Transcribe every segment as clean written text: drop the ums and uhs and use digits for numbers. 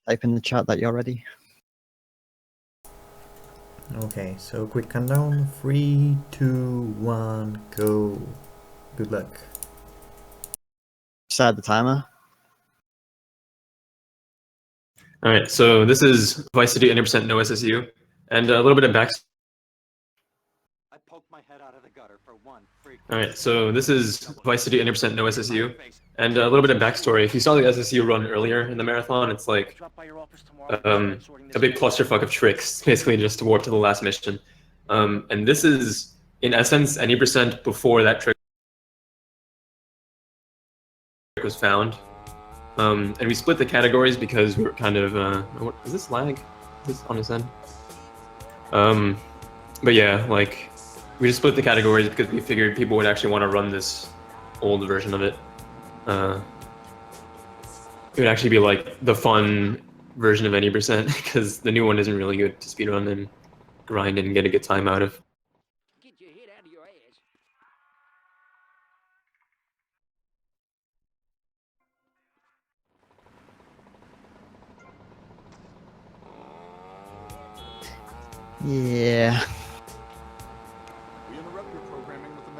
type in the chat that you're ready. Okay, so quick countdown. 3, 2, 1, go. Good luck. Start the timer. All right, so this is Vice City 90% no SSU, and a little bit of back. I poked my head out of the gutter for one freak. All right, so this is Vice City 90% no SSU, and a little bit of backstory. If you saw the SSU run earlier in the marathon, it's like a big clusterfuck of tricks, basically just to warp to the last mission. And this is, in essence, any percent before that trick was found. And we split the categories because we were kind of, what, is this lag? Is this on his end? But yeah, like, we just split the categories because we figured people would actually want to run this old version of it. It would actually be like the fun version of any percent because the new one isn't really good to speedrun and grind and get a good time out of. Get your head out of your ass. Yeah.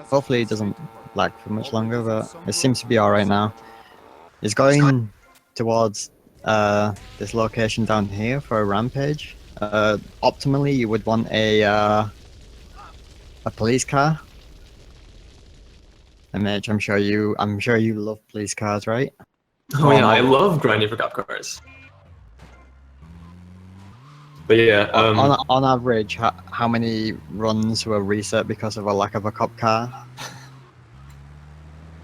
Hopefully it doesn't lag for much longer, but it seems to be alright now. It's going towards this location down here for a rampage. Optimally, you would want a police car. And Mitch, I'm sure you love police cars, right? Oh yeah, I love grinding for cop cars. But yeah, on average, how many runs were reset because of a lack of a cop car?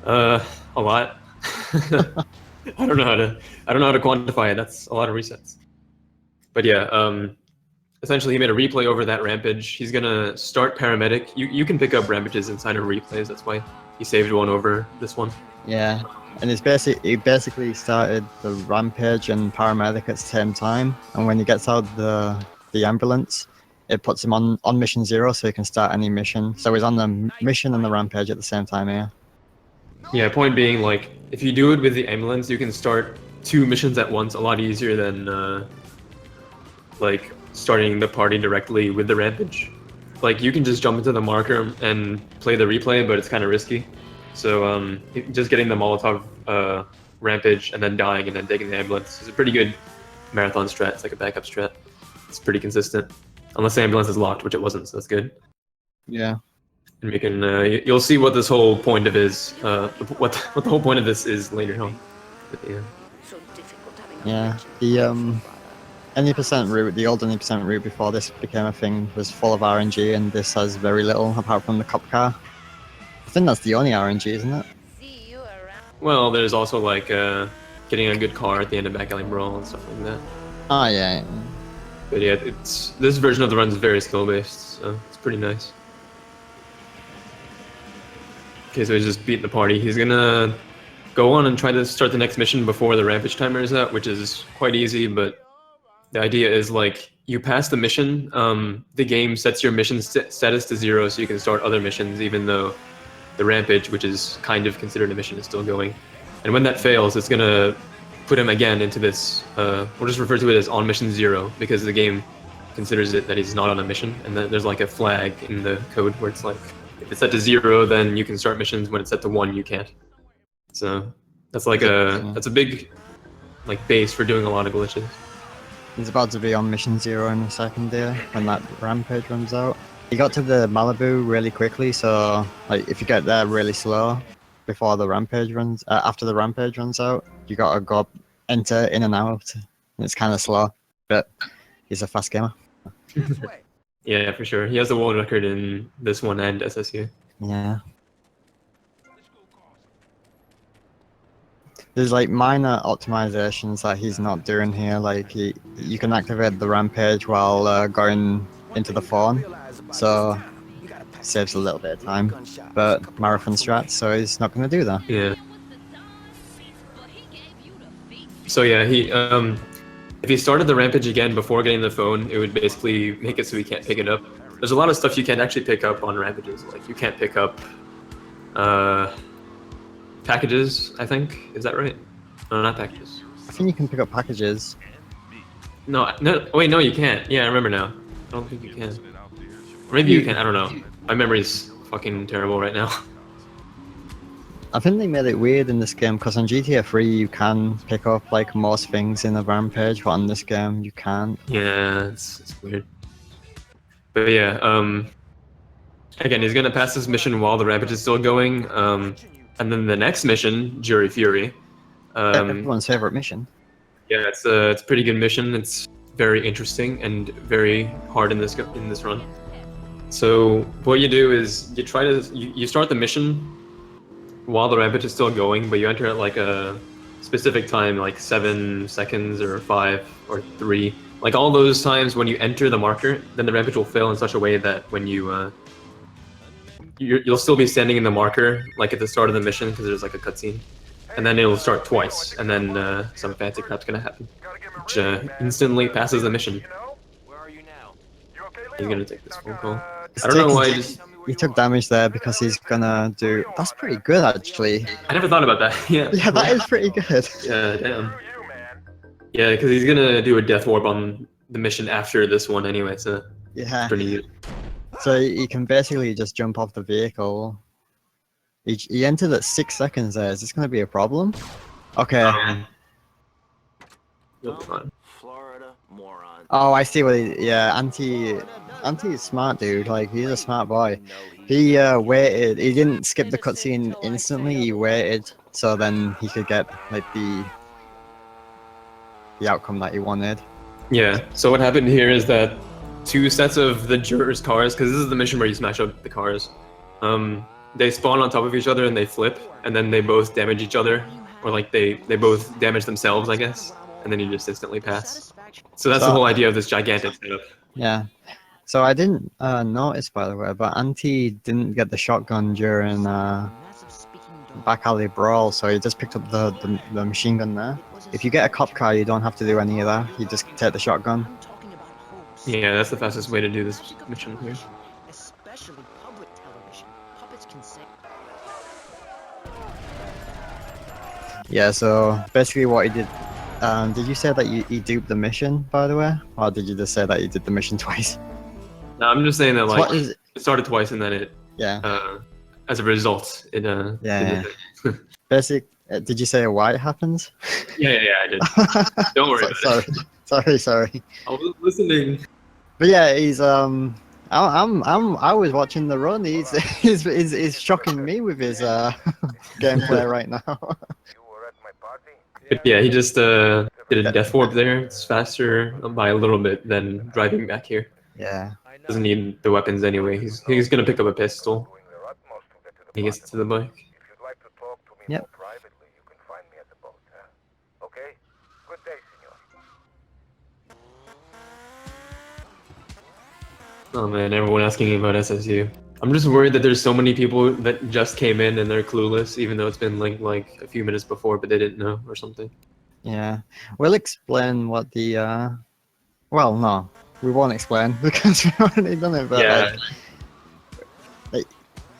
A lot. I don't know how to quantify it. That's a lot of resets. But yeah, essentially he made a replay over that rampage. He's gonna start paramedic. You can pick up rampages inside of replays. That's why he saved one over this one. Yeah, and he basically started the rampage and paramedic at the same time. And when he gets out the ambulance, it puts him on mission 0, so he can start any mission. So he's on the mission and the rampage at the same time here. Yeah, point being, like, if you do it with the ambulance, you can start 2 missions at once a lot easier than like starting the party directly with the rampage. Like, you can just jump into the marker and play the replay, but it's kind of risky. So just getting the Molotov rampage and then dying and then taking the ambulance is a pretty good marathon strat. It's like a backup strat. It's pretty consistent, unless the ambulance is locked, which it wasn't, so that's good. Yeah. And we can you'll see what this whole point of is what the whole point of this is later on. But, yeah. Yeah. The any percent route, the old 20% route before this became a thing, was full of RNG, and this has very little apart from the cop car. I think that's the only RNG, isn't it? Well, there's also like getting a good car at the end of Back Alley Brawl and stuff like that. Oh yeah. But yeah, this version of the run is very skill based, so it's pretty nice. Okay, so he's just beating the party. He's gonna go on and try to start the next mission before the rampage timer is out, which is quite easy, but the idea is, like, you pass the mission, the game sets your mission status to 0 so you can start other missions even though the rampage, which is kind of considered a mission, is still going. And when that fails, it's gonna put him again into this, we'll just refer to it as on mission 0 because the game considers it that he's not on a mission, and then there's like a flag in the code where it's like, if it's set to 0, then you can start missions. When it's set to 1, you can't. So that's like that's a big, like, base for doing a lot of glitches. He's about to be on mission 0 in a second there when that rampage runs out. He got to the Malibu really quickly, so like if you get there really slow before the rampage runs, after the rampage runs out, you gotta go enter in and out. And it's kind of slow, but he's a fast gamer. Yeah, for sure. He has the world record in this one and SSU. Yeah. There's like minor optimizations that he's not doing here. Like you can activate the rampage while going into the phone, so saves a little bit of time. But marathon strats, so he's not going to do that. Yeah. So yeah, he if he started the rampage again before getting the phone, it would basically make it so he can't pick it up. There's a lot of stuff you can't actually pick up on rampages. Like you can't pick up packages, I think. Is that right? No, not packages. I think you can pick up packages. No, no. Wait, no, you can't. Yeah, I remember now. I don't think you can. Or maybe you can. I don't know. My memory's fucking terrible right now. I think they made it weird in this game because on GTA 3 you can pick up like most things in a rampage, but on this game you can't. Yeah, it's weird. But yeah, again, he's gonna pass this mission while the rampage is still going. And then the next mission, Jury Fury. Everyone's favorite mission. Yeah, it's a pretty good mission. It's very interesting and very hard in this run. So what you do is you try to you start the mission while the rampage is still going, but you enter at like a specific time, like 7 seconds or 5 or 3. Like all those times when you enter the marker, then the rampage will fail in such a way that when you'll still be standing in the marker, like at the start of the mission, because there's like a cutscene, and then it'll start twice, and then some fancy crap's gonna happen, which instantly passes the mission. He's gonna take this phone call. I don't know why. He took damage there because he's gonna do. That's pretty good actually. I never thought about that. Yeah. Yeah, that is pretty good. Yeah, damn. Yeah, because he's gonna do a death warp on the mission after this one anyway, so Yeah. pretty good. So he can basically just jump off the vehicle. He entered at 6 seconds there. Is this gonna be a problem? Okay. You'll be fine. Florida moron. Oh, I see what he. Yeah, Anti is smart, dude. Like he's a smart boy. He waited. He didn't skip the cutscene instantly. He waited so then he could get like the outcome that he wanted. Yeah. So what happened here is that 2 sets of the jurors' cars, because this is the mission where you smash up the cars, they spawn on top of each other and they flip, and then they both damage each other, or like they both damage themselves, I guess, and then you just instantly pass. So that's the whole idea of this gigantic setup. Yeah. So I didn't notice, by the way, but Anti didn't get the shotgun during back alley brawl, so he just picked up the machine gun there. If you get a cop car, you don't have to do any of that. You just take the shotgun. Yeah, that's the fastest way to do this mission here. Especially public television. Puppets can say. Yeah. So basically, what he did. Did you say that he duped the mission, by the way, or did you just say that you did the mission twice? No, I'm just saying that So like what is? it started twice and then it Yeah. as a result it Yeah. it did it. Basic. Did you say why it happens? Yeah, I did. Don't worry about it. Sorry. I was listening. But yeah, he's I was watching the run. He's shocking me with his gameplay right now. But yeah, he just did a death warp there. It's faster by a little bit than driving back here. Yeah. Doesn't need the weapons anyway. He's gonna pick up a pistol. He gets to the bike. Yep. Oh man, everyone asking me about SSU. I'm just worried that there's so many people that just came in and they're clueless, even though it's been linked like a few minutes before, but they didn't know or something. Yeah. We'll explain what the well, no, we won't explain because we've already done it. But Yeah. like,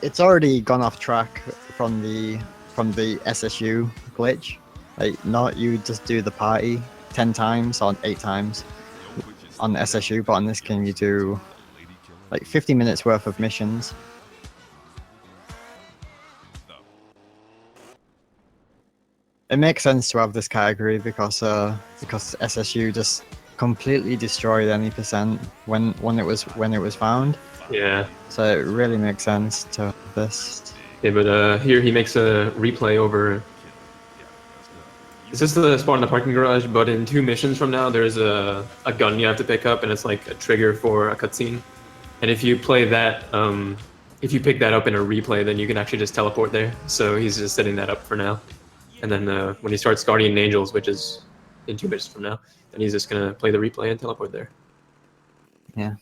it's already gone off track from the SSU glitch. Like, not you just do the party 10 times or 8 times on the SSU, but on this game you do like 50 minutes worth of missions. It makes sense to have this category because SSU just completely destroyed any percent when it was found. Yeah. So it really makes sense to have this. Yeah, but here he makes a replay over. It's just the spawn in the parking garage, but in 2 missions from now, there's a gun you have to pick up, and it's like a trigger for a cutscene. And if you play that, if you pick that up in a replay, then you can actually just teleport there. So he's just setting that up for now. And then when he starts Guardian Angels, which is in 2 missions from now, then he's just gonna play the replay and teleport there. Yeah.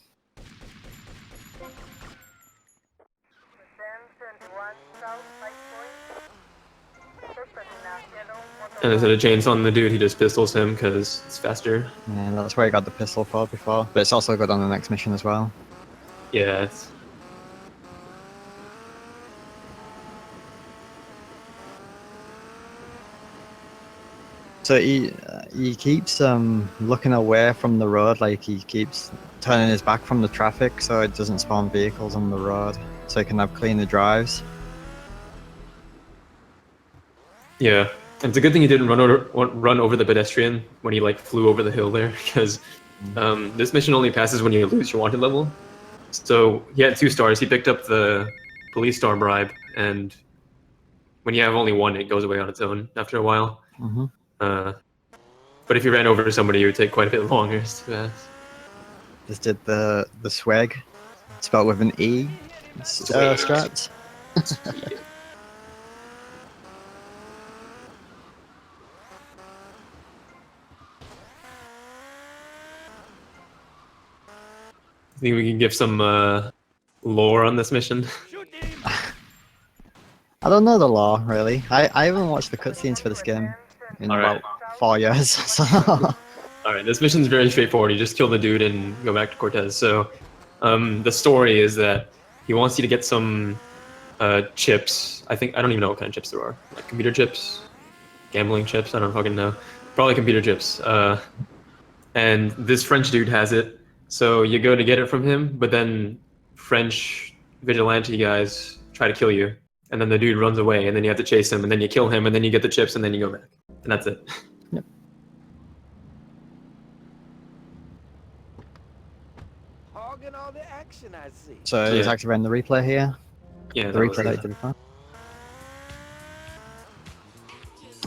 And instead of chainsawing the dude, he just pistols him because it's faster. Yeah, that's where I got the pistol for before. But it's also good on the next mission as well. Yeah, it's... So he he keeps looking away from the road, like he keeps turning his back from the traffic so it doesn't spawn vehicles on the road, so he can have cleaner drives. Yeah, and it's a good thing he didn't run over the pedestrian when he like flew over the hill there, because this mission only passes when you lose your wanted level. So he had 2 stars. He picked up the police star bribe, and when you have only 1, it goes away on its own after a while. But if you ran over somebody, it would take quite a bit longer to pass. Just did the swag, spelled with an E. Strats. I think we can give some lore on this mission. I don't know the law really. I haven't watched the cutscenes for this game in Alright. about 4 years. So. Alright, this mission's very straightforward. You just kill the dude and go back to Cortez. So, the story is that he wants you to get some chips. I don't even know what kind of chips there are. Like computer chips? Gambling chips? I don't fucking know. Probably computer chips. And this French dude has it. So you go to get it from him, but then French vigilante guys try to kill you. And then the dude runs away, and then you have to chase him, and then you kill him, and then you get the chips, and then you go back. And that's it. Yep. Hogging all the action I see. So he's Yeah. activating the replay here. Yeah, The that was replay that it. he did before.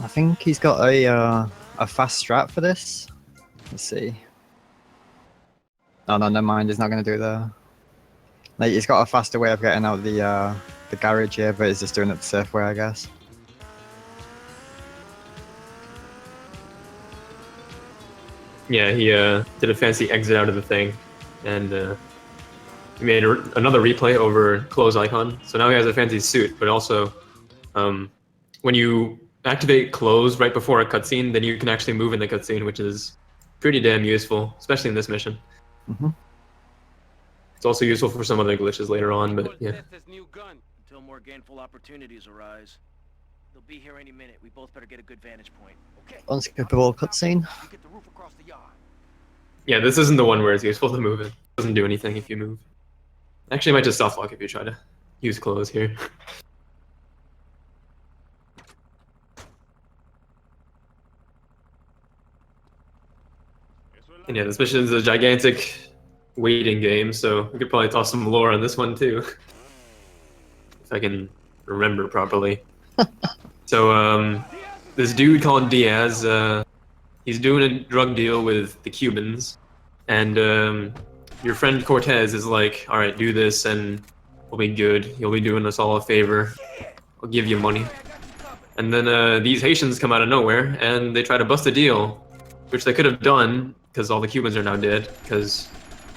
I think he's got a fast strat for this. Let's see. Oh no, never mind. He's not going to do the. Like he's got a faster way of getting out the garage here, but he's just doing it the safe way, I guess. Yeah, he did a fancy exit out of the thing, and he made another replay over close icon. So now he has a fancy suit, but also when you activate close right before a cutscene, then you can actually move in the cutscene, which is pretty damn useful, especially in this mission. It's also useful for some other glitches later on, but yeah. This new gun until more gainful opportunities arise. They'll be here any minute. We both better get a good vantage point. Okay. Unskippable cutscene. You get the roof across the yard. Yeah, this isn't the one where it's useful to move it. It doesn't do anything if you move. Actually, it might just soft lock if you try to use close here. And yeah, this mission is a gigantic waiting game, so we could probably toss some lore on this one too. If I can remember properly. So, this dude called Diaz, he's doing a drug deal with the Cubans, and your friend Cortez is like, alright, do this and we'll be good. You'll be doing us all a favor. I'll give you money. And then these Haitians come out of nowhere and they try to bust a deal, which they could have done because all the Cubans are now dead because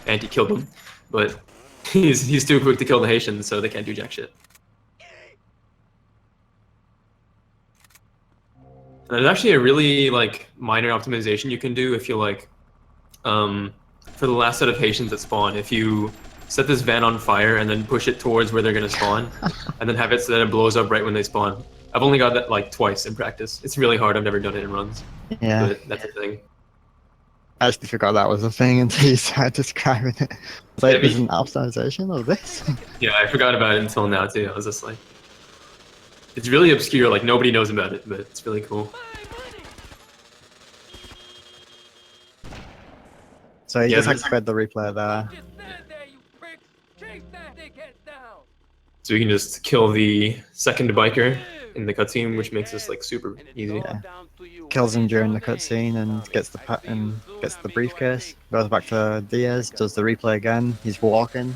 Auntie killed them. But he's too quick to kill the Haitians, so they can't do jack shit. And there's actually a really like minor optimization you can do if you like, for the last set of Haitians that spawn, if you set this van on fire and then push it towards where they're gonna spawn, and then have it so that it blows up right when they spawn. I've only got that like twice in practice. It's really hard. I've never done it in runs. Yeah. But that's a thing. I actually forgot that was a thing until you started describing it. It's like, Yeah, there's an optimization of this? Yeah, I forgot about it until now too. I was just like, it's really obscure. Like nobody knows about it, but it's really cool. So you Yeah, just this- activated the replay there. So we can just kill the second biker in the cutscene, which makes this like super easy. Yeah. Kills him during the cutscene and gets the briefcase. Goes back to Diaz, does the replay again. He's walking.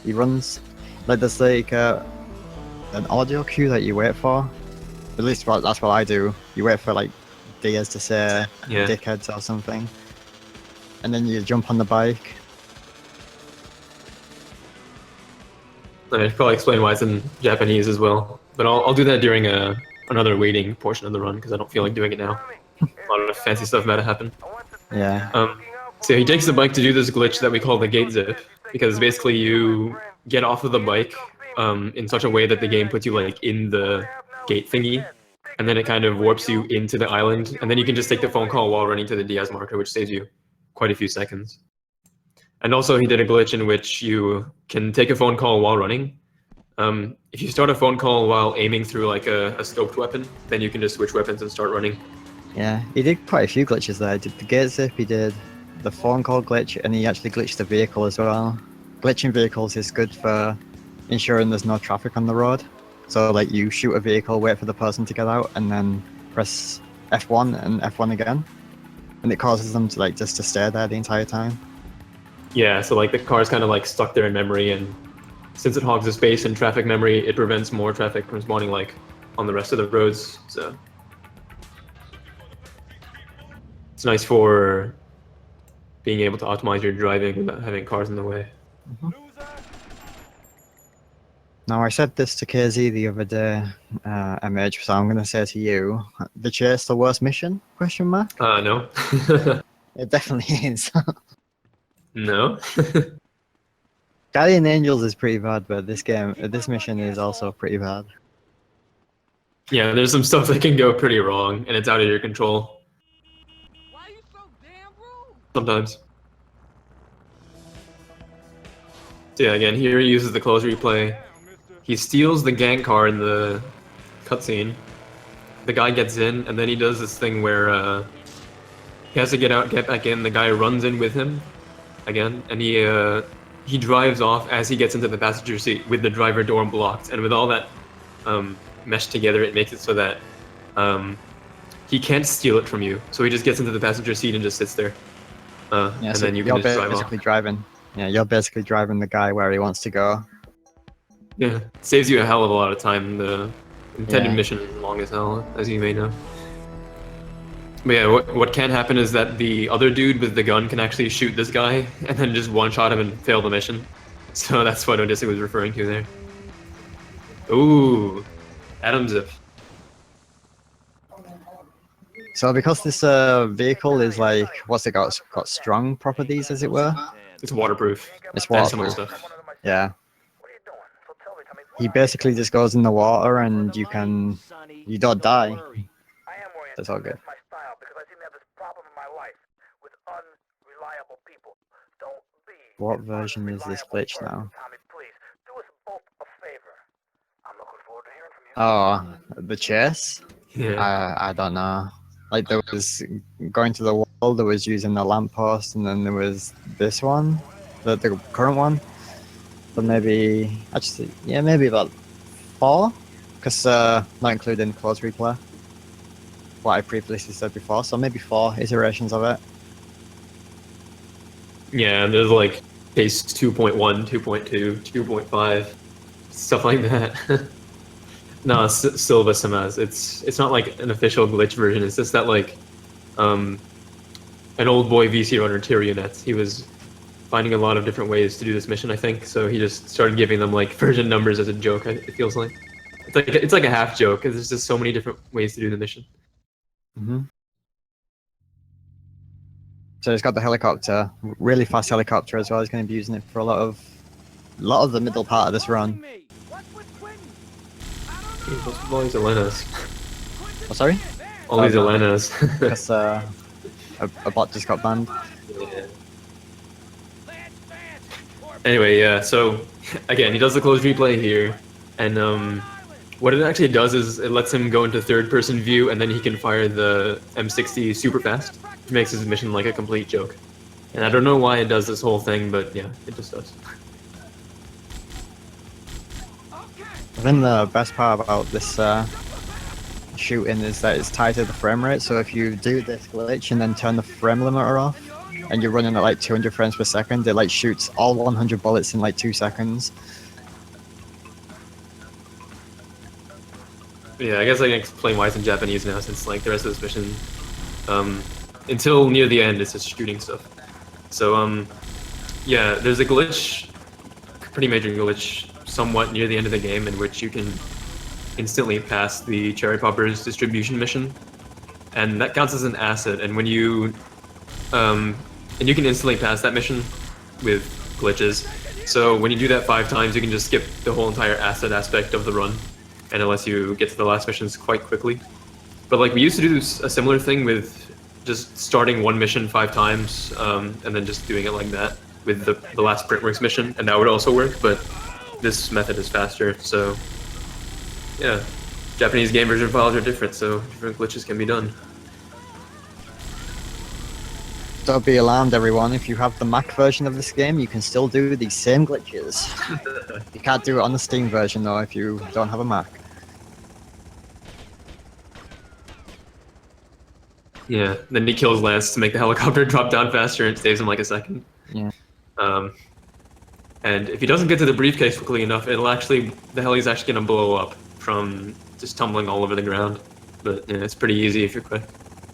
He runs. Like there's like an audio cue that you wait for. At least that's what I do. You wait for like Diaz to say Yeah. dickheads or something. And then you jump on the bike. I should probably explain why it's in Japanese as well, but I'll do that during another waiting portion of the run because I don't feel like doing it now. A lot of fancy stuff about to happen. Yeah. So he takes the bike to do this glitch that we call the gate zip, because basically you get off of the bike in such a way that the game puts you like in the gate thingy, and then it kind of warps you into the island, and then you can just take the phone call while running to the Diaz marker, which saves you quite a few seconds. And also he did a glitch in which you can take a phone call while running. If you start a phone call while aiming through like a scoped weapon, then you can just switch weapons and start running. Yeah, he did quite a few glitches there. He did the gate zip, he did the phone call glitch, and he actually glitched the vehicle as well. Glitching vehicles is good for ensuring there's no traffic on the road. So like you shoot a vehicle, wait for the person to get out, and then press F1 and F1 again. And it causes them to like just to stay there the entire time. Yeah, so like the car's kind of like stuck there in memory, and since it hogs the space in traffic memory, it prevents more traffic from spawning like on the rest of the roads. So it's nice for being able to optimize your driving without having cars in the way. Now I said this to KZ the other day, MH, so I'm going to say to you, the chase the worst mission? Question mark? No. It definitely is. No. Guardian Angels is pretty bad, but this mission is also pretty bad. Yeah, there's some stuff that can go pretty wrong, and it's out of your control. Why you so damn rude? Sometimes. So yeah, again, here he uses the close replay. He steals the gang car in the cutscene. The guy gets in, and then he does this thing where he has to get out, get back in. The guy runs in with him again, and he drives off as he gets into the passenger seat with the driver door blocked. And with all that meshed together, it makes it so that he can't steal it from you. So he just gets into the passenger seat and just sits there. And so then you can just drive off. driving. Yeah, you're basically driving the guy where he wants to go. Yeah, it saves you a hell of a lot of time. The intended Yeah. mission is long as hell, as you may know. But yeah, what can happen is that the other dude with the gun can actually shoot this guy and then just one-shot him and fail the mission. So that's what Odyssey was referring to there. Ooh, Adam Zip. So because this vehicle is like, what's it got? It's got strong properties, as it were. It's waterproof. It's And some other waterproof. stuff. Yeah. He basically just goes in the water and you don't die. That's all good. What version is this glitch now? Oh, the chase? Yeah. I don't know. Like there was going to the wall, there was using the lamppost, and then there was this one, the current one. But maybe, actually, yeah, maybe about 4, because not including close replay. What I previously said before, so maybe 4 iterations of it. Yeah, there's like case 2.1, 2.2, 2.5, stuff like that. No, Silva Samaz. It's not like an official glitch version. It's just that like an old boy VC runner, Tyrionet. He was finding a lot of different ways to do this mission, I think. So he just started giving them like version numbers as a joke. It feels like it's like a half joke because there's just so many different ways to do the mission. So it's got the helicopter, really fast helicopter as well. He's going to be using it for a lot of the middle part of this run. All these Elenas. Oh, sorry? All these Elenas. Because a bot just got banned. Yeah. Anyway, yeah, so again, he does the close replay here, and what it actually does is it lets him go into third-person view, and then he can fire the M60 super fast, which makes his mission like a complete joke. And I don't know why it does this whole thing, but yeah, it just does. I think the best part about this shooting is that it's tied to the frame rate, so if you do this glitch and then turn the frame limiter off, and you're running at like 200 frames per second, it like shoots all 100 bullets in like 2 seconds. Yeah, I guess I can explain why it's in Japanese now, since like the rest of this mission, until near the end, it's just shooting stuff. So yeah, there's a glitch, pretty major glitch, somewhat near the end of the game, in which you can instantly pass the Cherry Poppers distribution mission, and that counts as an asset. And when you and you can instantly pass that mission with glitches. So when you do that 5 times, you can just skip the whole entire asset aspect of the run, and it lets you get to the last missions quite quickly. But like we used to do a similar thing with just starting one mission 5 times, and then just doing it like that with the last Printworks mission, and that would also work. But this method is faster, so yeah. Japanese game version files are different, so different glitches can be done. Don't be alarmed, everyone. If you have the Mac version of this game, you can still do these same glitches. You can't do it on the Steam version, though, if you don't have a Mac. Yeah, then he kills Lance to make the helicopter drop down faster and saves him like a second. Yeah. And if he doesn't get to the briefcase quickly enough, the heli's actually gonna blow up from just tumbling all over the ground. But yeah, it's pretty easy if you're quick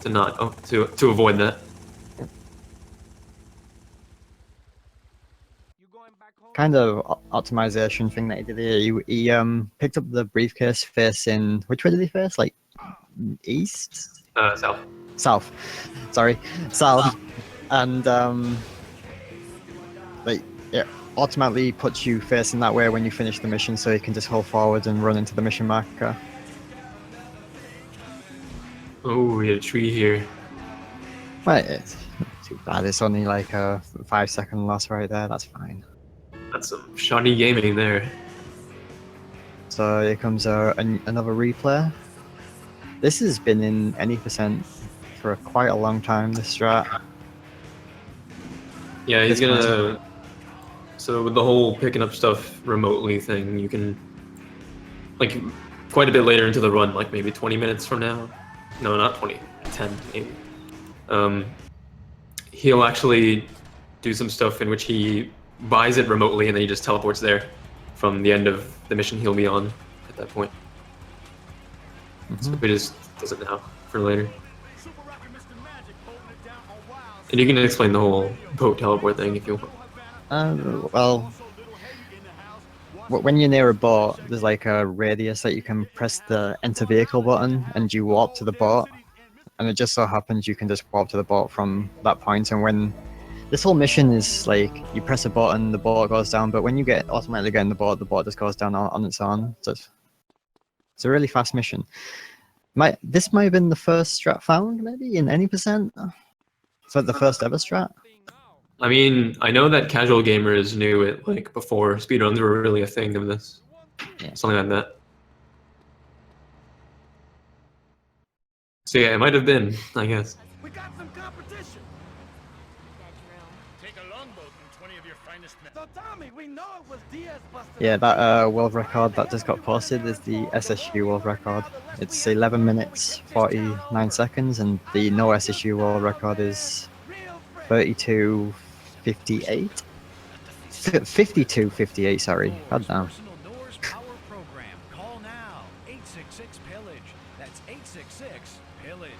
to avoid that. Kind of optimization thing that he did here. He picked up the briefcase facing, which way did he face? Like east? South. South. Sorry, south. And like it automatically puts you facing that way when you finish the mission, so you can just hold forward and run into the mission marker. Oh, we had a tree here. Well, it's not too bad. It's only like a 5-second loss right there. That's fine. That's some shoddy gaming there. So here comes another replay. This has been in any percent for quite a long time, this strat. Yeah, he's gonna... So with the whole picking up stuff remotely thing, you can... Like, quite a bit later into the run, like maybe 20 minutes from now. No, not 20. 10, maybe. He'll actually do some stuff in which he buys it remotely and then he just teleports there from the end of the mission he'll be on at that point. So he just does it now for later. And you can explain the whole boat teleport thing if you want. Well, when you're near a boat, there's like a radius that you can press the enter vehicle button and you warp to the boat. And it just so happens you can just warp to the boat from that point. And when this whole mission is like, you press a button, the boat goes down, but when you automatically get in the boat just goes down on its own. So it's a really fast mission. This might have been the first strat found, maybe, in any percent? So the first ever strat? I mean, I know that casual gamers knew it like before speedruns were really a thing of this. Yeah. Something like that. So yeah, it might have been, I guess. We got some competition. Take a longboat and 20 of your finest men. So Tommy, we know it was Diaz busted. Yeah, that world record that just got posted is the SSU world record. It's 11 minutes, 49 seconds, and the no SSU world record is 32:58. 52:58, sorry. God damn. Personal Doors Power Program. Call now. 866 Pillage. That's 866 Pillage.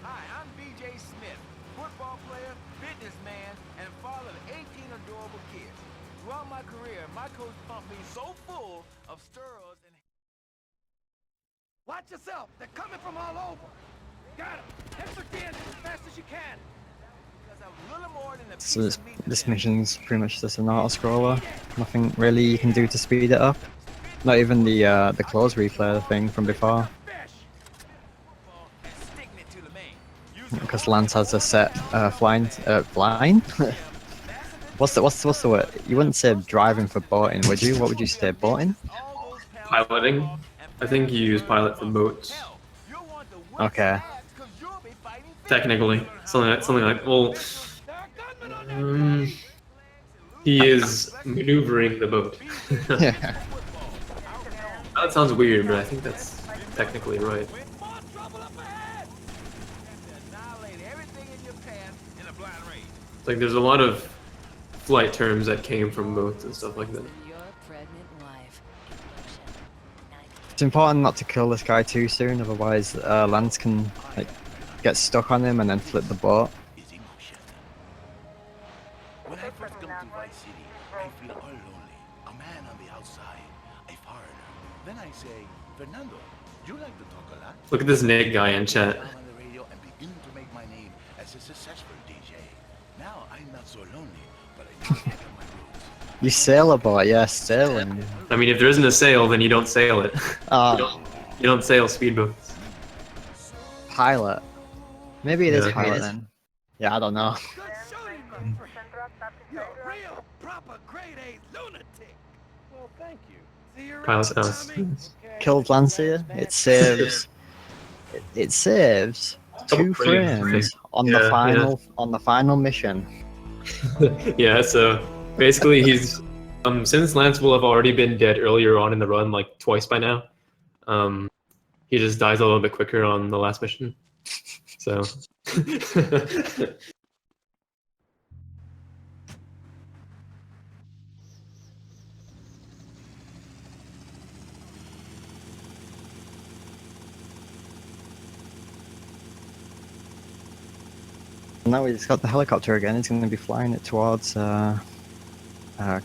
Hi, I'm BJ Smith, football player, businessman, and father of 18 adorable kids. Throughout my career, my coach pumped me so full of steroids and... Watch yourself. They're coming from all over. Got him. Head for the engine as fast as you can. Because I'm little more than a piece So of meat to this them. mission's pretty much just an auto-scroller. Nothing really you can do to speed it up. Not even the close replay thing from before. And sticking it to the main. Because Lance has a set flying. What's the word? You wouldn't say driving for boating, would you? What would you say, boating? All those pounds Piloting? I think you use pilot for boats. you'll want to whip Okay. ass 'cause you'll be fighting Technically. Something like well, he is maneuvering the boat. Yeah. That sounds weird, but I think that's technically right. More trouble up ahead. annihilate everything in your path in a blind race. Like there's a lot of flight terms that came from boats and stuff like that. Your pregnant wife. It's important not to kill this guy too soon, otherwise Lance can like get stuck on him and then flip the boat. When I first come to Vice City, I feel all lonely. A man on the outside, a foreigner. Then I say, Fernando, you like to talk a lot? Look at this Nick guy in chat. I'm on the radio and begin to make my name as a successful DJ. Now I'm not so lonely, but I don't forget my roots. You sail a boat, yeah, sailing. I mean, if there isn't a sail, then you don't sail it. Oh, You don't sail speedboats. pilot. Maybe it is Yeah. pilot then. Yeah, I don't know. Good shooting, my friend. You're a real, proper grade A lunatic. Well, thank you. See you Pilot's around, house. Tommy. Killed Lancia. It saves. It saves Couple 2 frames, I think. frames on Yeah, the final mission. Yeah, so basically he's since Lance will have already been dead earlier on in the run, like twice by now, he just dies a little bit quicker on the last mission. So Now he's got the helicopter again. He's going to be flying it towards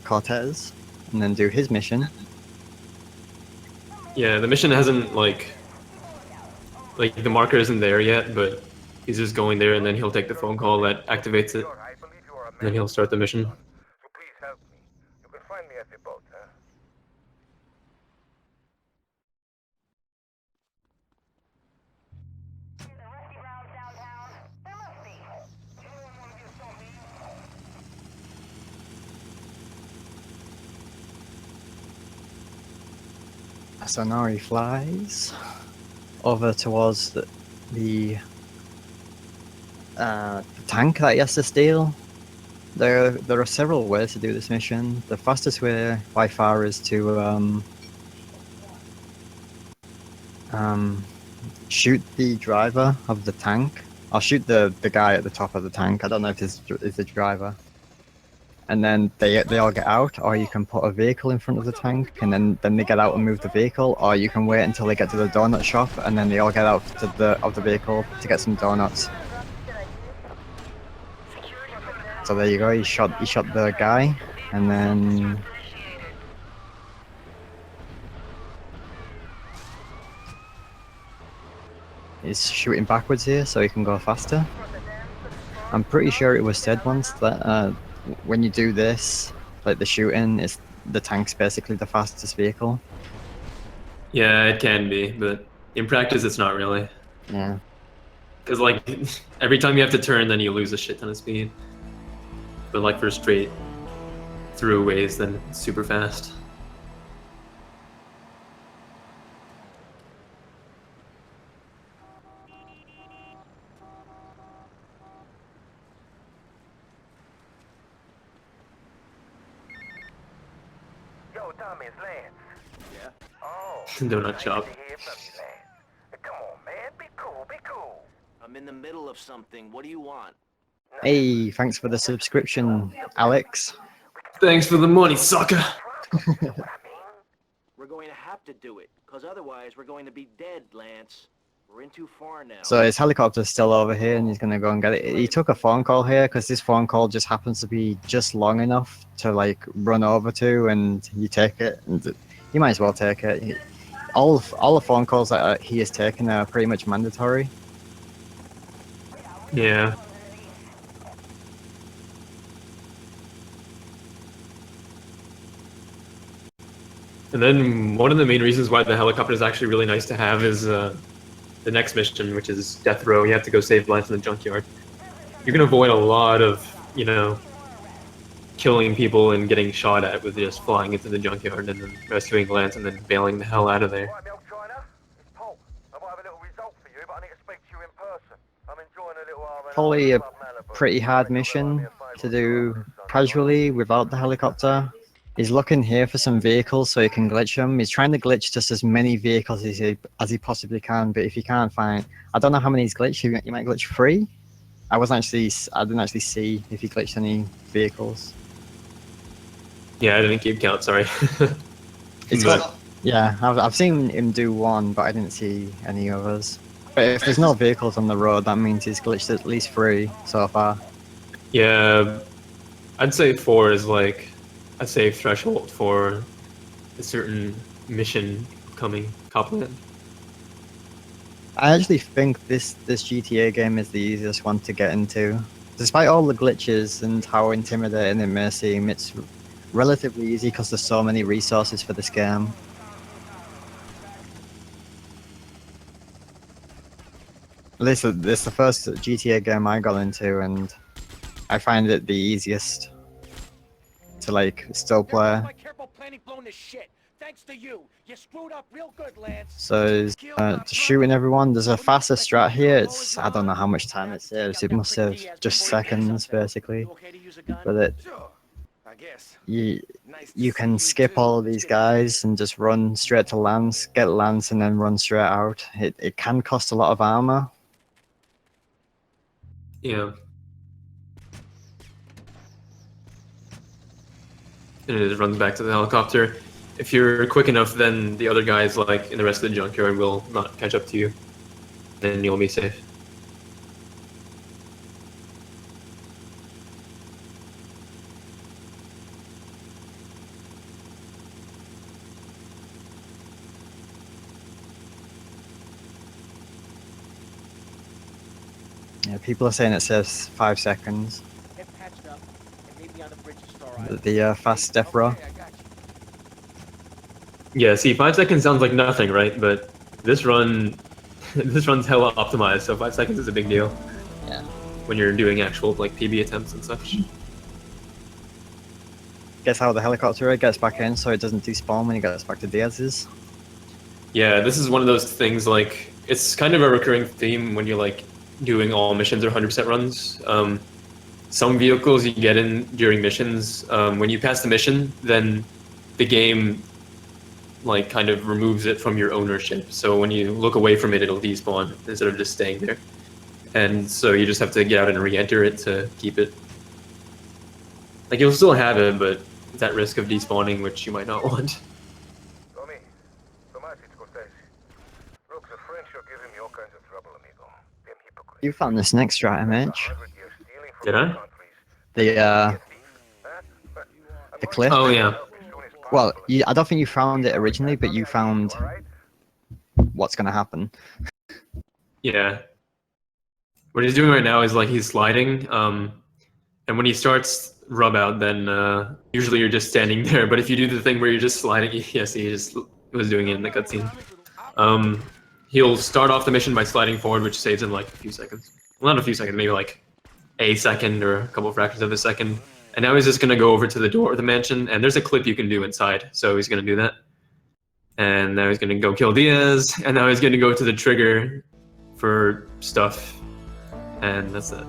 Cortez, and then do his mission. yeah, the mission hasn't like the marker isn't there yet, but he's just going there and then he'll take the phone call that activates it. And then he'll start the mission. So please help me. You can find me at the boat, huh? So now he flies over towards the tank that he has to steal. There are several ways to do this mission. The fastest way by far is to shoot the driver of the tank. I'll shoot the guy at the top of the tank. I don't know if this is the driver. And then they all get out, or you can put a vehicle in front of the tank, and then they get out and move the vehicle, or you can wait until they get to the donut shop, and then they all get out of the vehicle to get some donuts. So there you go. He shot the guy, and then he's shooting backwards here, so he can go faster. I'm pretty sure it was said once that when you do this, like the shooting, is the tank's basically the fastest vehicle. Yeah, it can be, but in practice it's not really. Yeah. Because like every time you have to turn, then you lose a shit ton of speed. But like for straight throughways, then it's super fast. Yo, Tommy, it's Lance. Yeah? Oh. Donut shop. Nice to hear from you, Lance. Come on, man. Be cool, be cool. I'm in the middle of something. What do you want? Hey, thanks for the subscription, Alex. Thanks for the money, sucker! We're going to have to do it, because otherwise we're going to be dead, Lance. We're in too far now. So his helicopter's still over here, and he's gonna go and get it. He took a phone call here because this phone call just happens to be just long enough to like run over to, and you take it. And you might as well take it. All the phone calls that he has taken are pretty much mandatory. Yeah. And then one of the main reasons why the helicopter is actually really nice to have is the next mission, which is Death Row. You have to go save Lance in the junkyard. You can avoid a lot of, you know, killing people and getting shot at with just flying into the junkyard and then rescuing Lance and then bailing the hell out of there. Right, Milk China? It's Paul. I might have a little result for you, but I need to speak to you in person. I'm enjoying a little R&R Probably a Club Malibu. pretty hard mission to do casually without the helicopter. He's looking here for some vehicles so he can glitch them. He's trying to glitch just as many vehicles as he possibly can, but if he can't find, I don't know how many he's glitched. He might glitch 3. I didn't actually see if he glitched any vehicles. Yeah, I didn't keep count, sorry. It's But- got, yeah, I've seen him do 1, but I didn't see any others. But if there's no vehicles on the road, that means he's glitched at least 3 so far. Yeah, I'd say 4 is like a safe threshold for a certain mission coming Copland. I actually think this GTA game is the easiest one to get into. Despite all the glitches and how intimidating it may seem, it's relatively easy because there's so many resources for this game. At least this is the first GTA game I got into, and I find it the easiest to like still play. Careful planning blown to shit. Thanks to you. You screwed up real good, Lance. So shooting everyone, there's a faster strat here. It's I don't know how much time it saves. It must save just seconds basically, but I guess. you can skip all of these guys and just run straight to Lance, get Lance, and then run straight out. It can cost a lot of armor. Yeah. And it just runs back to the helicopter. If you're quick enough, then the other guys, like in the rest of the junkyard, will not catch up to you. Then you'll be safe. Yeah, people are saying it saves 5 seconds. Get patched up and meet me on the bridge to Star Island. The fast death row. Okay, I got you. Yeah, see, 5 seconds sounds like nothing, right? But this run, this run's hella optimized, so 5 seconds is a big deal. Yeah. When you're doing actual like PB attempts and such. Gets out of the helicopter, it gets back in, so it doesn't despawn when he gets back to Diaz's. Yeah, this is one of those things like it's kind of a recurring theme when you're like doing all missions or 100% runs. Some vehicles you get in during missions, when you pass the mission, then the game like kind of removes it from your ownership. So when you look away from it, it'll despawn instead of just staying there. And so you just have to get out and re-enter it to keep it. Like you'll still have it, but it's at risk of despawning, which you might not want. Tommy, Tomas, it's Cortez. Look, the French are giving me all kinds of trouble, amigo. Them hypocrites. You found this next strat image. 100 years stealing from Did I? countries. The cliff. Oh yeah. Well, I don't think you found it originally, but you found what's gonna happen. Yeah. What he's doing right now is like he's sliding, and when he starts rub out, then usually you're just standing there. But if you do the thing where you're just sliding, yes, he just was doing it in the cutscene. He'll start off the mission by sliding forward, which saves him like a few seconds. Well, not a few seconds, maybe like a second or a couple fractions of a second. And now he's just gonna go over to the door of the mansion, and there's a clip you can do inside, so he's gonna do that. And now he's gonna go kill Diaz, and now he's gonna go to the trigger for stuff, and that's it.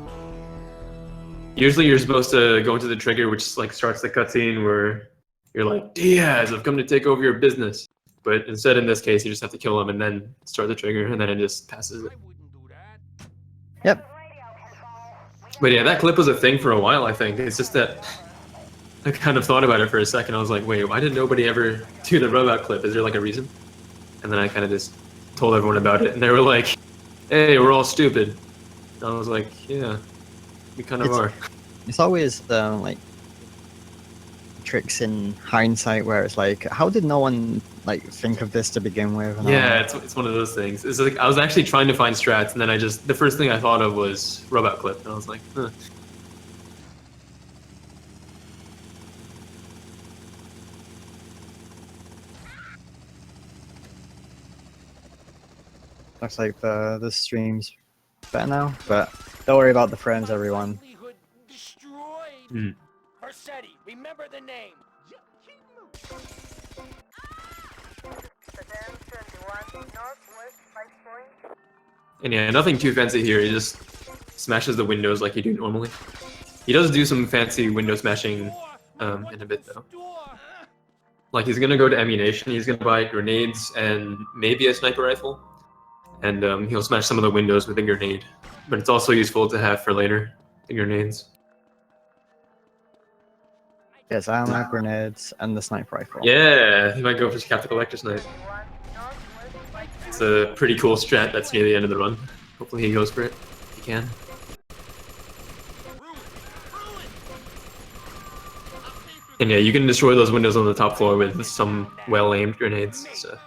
Usually you're supposed to go into the trigger, which like starts the cutscene where you're like, Diaz, I've come to take over your business. But instead, in this case, you just have to kill him and then start the trigger, and then it just passes it. Yep. But yeah, that clip was a thing for a while, I think. It's just that I kind of thought about it for a second. I was like, wait, why did nobody ever do the robot clip? Is there like a reason? And then I kind of just told everyone about it, and they were like, hey, we're all stupid. And I was like, yeah, we kind of are. It's always like tricks in hindsight where it's like, how did no one like think of this to begin with? And Yeah, it's one of those things. It's like I was actually trying to find strats, and then the first thing I thought of was robot clip, and I was like, huh. Looks like the stream's better now, but don't worry about the frames, everyone. Livelihood destroyed. Hmm. Versetti, remember the name. And yeah, nothing too fancy here. He just smashes the windows like you do normally. He does do some fancy window smashing in a bit though. Like he's gonna go to ammunition. He's gonna buy grenades and maybe a sniper rifle, and he'll smash some of the windows with a grenade. But it's also useful to have for later, the grenades. Yes, armor, grenades, and the sniper rifle. Yeah, he might go for Captain Collector Snipe. It's a pretty cool strat that's near the end of the run. Hopefully he goes for it if he can. And yeah, you can destroy those windows on the top floor with some well-aimed grenades. So.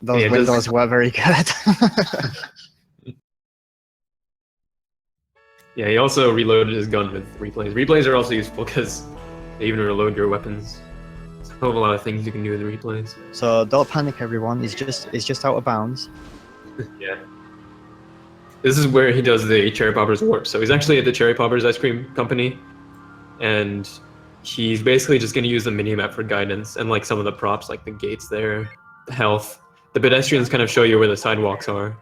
Those Yeah, windows were very good. Yeah, he also reloaded his gun with replays. Replays are also useful because they even reload your weapons. So a lot of things you can do with replays. So don't panic, everyone. He's just out of bounds. Yeah. This is where he does the Cherry Poppers warp. So he's actually at the Cherry Poppers ice cream company, and he's basically just going to use the minimap for guidance and like some of the props, like the gates there, the health. The pedestrians kind of show you where the sidewalks are,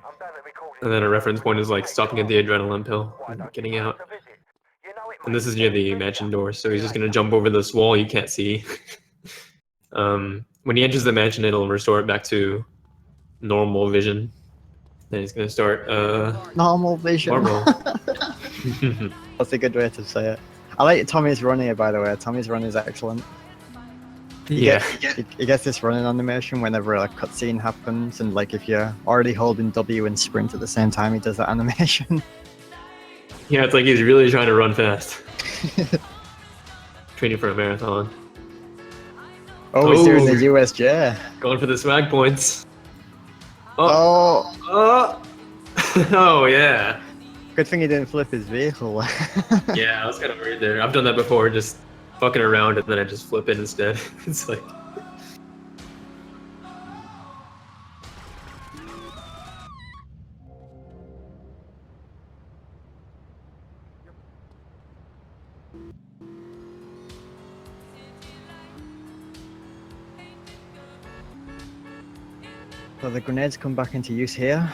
and then a reference point is like stopping at the adrenaline pill and getting out. And this is near the mansion door, so he's just going to jump over this wall you can't see. When he enters the mansion, it'll restore it back to normal vision. Then he's going to start Normal vision. Marvel. That's a good way to say it. I like Tommy's run here, by the way. Tommy's run is excellent. He gets this running animation whenever a cutscene happens, and like if you're already holding W and sprint at the same time, he does that animation. Yeah, it's like he's really trying to run fast. Training for a marathon. Oh, he's doing the USJ. Going for the swag points. Oh. Oh, yeah. Good thing he didn't flip his vehicle. Yeah, I was kind of worried there. I've done that before, just fucking around and then I just flip it instead. It's like... So the grenades come back into use here.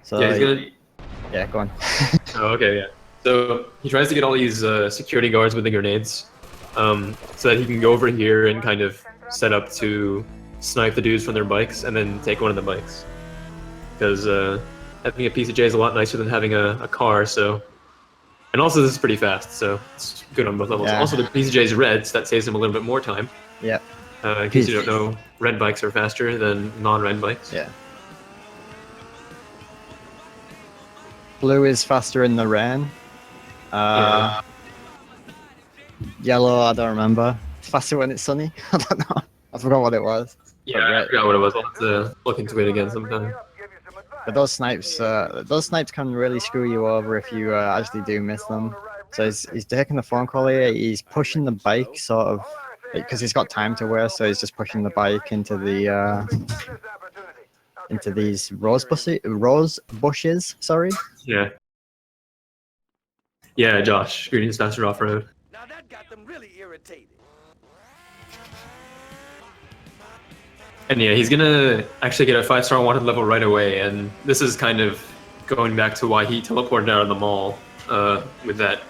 So yeah, he's gonna... Yeah, go on. Oh, okay, yeah. So he tries to get all these security guards with the grenades, so that he can go over here and kind of set up to snipe the dudes from their bikes and then take one of the bikes. Because having a PCJ is a lot nicer than having a car, so... And also this is pretty fast, so it's good on both levels. Yeah. Also the PCJ is red, so that saves him a little bit more time. Yeah. In case you don't know, red bikes are faster than non-red bikes. Yeah. Blue is faster in the rain. Yeah. Yellow, I don't remember. It's faster when it's sunny. I don't know. I forgot what it was. Yeah, I forgot what it was. I'll have to look into it again sometime. But those snipes can really screw you over if you actually do miss them. So he's taking the phone call here. He's pushing the bike sort of because he's got time to waste. So he's just pushing the bike into these rose bushes. Sorry. Yeah. Yeah, Josh. Greetings, faster off-road. Now that got them really irritated. And yeah, he's gonna actually get a 5-star wanted level right away, and this is kind of going back to why he teleported out of the mall with that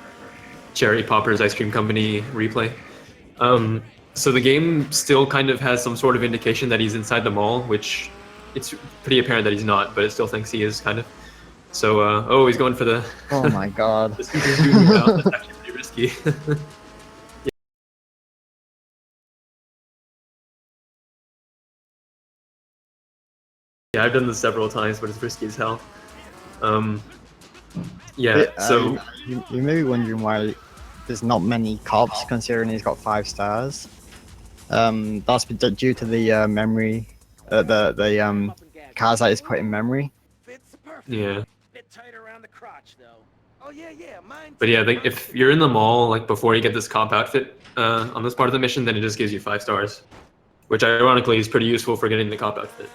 Cherry Poppers Ice Cream Company replay. So the game still kind of has some sort of indication that he's inside the mall, which it's pretty apparent that he's not, but it still thinks he is, kind of. So, oh, he's going for the... Oh my god. the super zoom out. That's actually pretty risky. Yeah, I've done this several times, but it's risky as hell. Yeah, so... You may be wondering why there's not many cops, considering he's got 5 stars. That's due to the memory, the cars that he's put in memory. Yeah. Bit tight around the crotch, though. Oh yeah, mine. But yeah, I think if you're in the mall, like before you get this cop outfit on this part of the mission, then it just gives you 5 stars. Which ironically is pretty useful for getting the cop outfit.